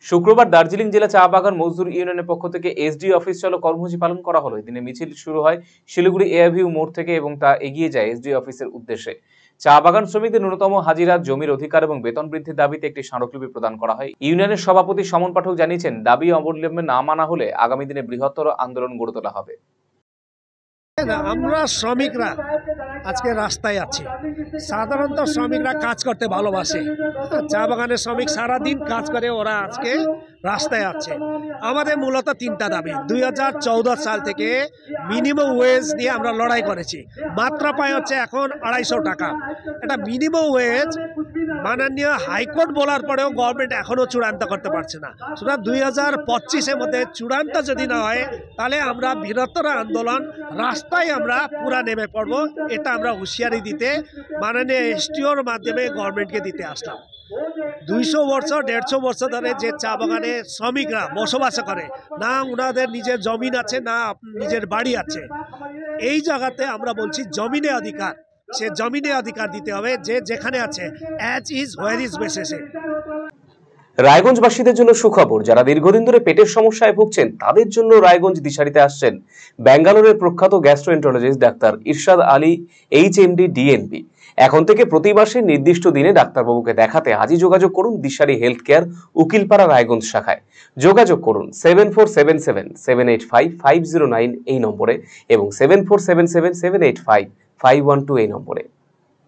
শুক্রবার দার্জিলিং জেলা চা বাগান মজদুর ইউনিয়নের পক্ষ থেকে এসডি অফিস চলো কর্মসূচি পালন করা হলো। এদিনে মিছিল শুরু হয় শিলিগুড়ি এভিউ মোড় থেকে এবং তা এগিয়ে যায় এসডি অফিসের উদ্দেশ্যে। চা বাগান শ্রমিকদের ন্যূনতম হাজিরা, জমির অধিকার এবং বেতন বৃদ্ধির দাবিতে একটি স্মারকলিপি প্রদান করা হয়। ইউনিয়নের সভাপতি সমন পাঠক জানিয়েছেন, দাবি অবলম্বনে না মানা হলে আগামী দিনে বৃহত্তর আন্দোলন গড়ে তোলা হবে। আমরা শ্রমিকরা আজকে রাস্তায় আছি। সাধারণত শ্রমিকরা কাজ করতে ভালোবাসে। চা বাগানের শ্রমিক সারাদিন কাজ করে, ওরা আজকে রাস্তায় আছে। আমাদের মূলত তিনটা দাবি। 2014 সাল থেকে মিনিমাম ওয়েজ নিয়ে আমরা লড়াই করেছি। মাত্রা পায় হচ্ছে এখন 250 টাকা। এটা মিনিমাম ওয়েজ মাননীয় হাইকোর্ট বলার পরেও গভর্নমেন্ট এখনও চূড়ান্ত করতে পারছে না। সুতরাং 2025-এর মধ্যে চূড়ান্ত যদি না হয়, তাহলে আমরা বৃহত্তর আন্দোলন রাস্তায় আমরা পুরা নেমে পড়ব। এটা আমরা হুঁশিয়ারি দিতে মাননীয় এসটিওর মাধ্যমে গভর্নমেন্টকে দিতে আসলাম। 200 বছর 150 বছর ধরে যে চা বাগানে শ্রমিকরা বসবাস করে, না ওনাদের নিজের জমিন আছে, না নিজের বাড়ি আছে, এই জায়গাতে আমরা বলছি জমিনে অধিকার, সে জমিনে অধিকার দিতে হবে যে যেখানে আছে, অ্যাজ ইজ হোয়ার ইজ বেসিসে। রায়গঞ্জবাসীদের জন্য সুখবর, যারা দীর্ঘদিন ধরে পেটের সমস্যায় ভুগছেন তাদের জন্য রায়গঞ্জ দিশারিতে আসছেন ব্যাঙ্গালোরের প্রখ্যাত গ্যাস্ট্রোএন্টারোলজিস্ট ডাক্তার ইরশাদ আলী, এইচএমডি, ডিএনবি। এখন থেকে প্রতি মাসে নির্দিষ্ট দিনে ডাক্তারবাবুকে দেখাতে আজই যোগাযোগ করুন দিশারি হেলথ কেয়ার, উকিলপাড়া, রায়গঞ্জ শাখায়। যোগাযোগ করুন 7477785509 এই নম্বরে এবং 7477785512 এই নম্বরে।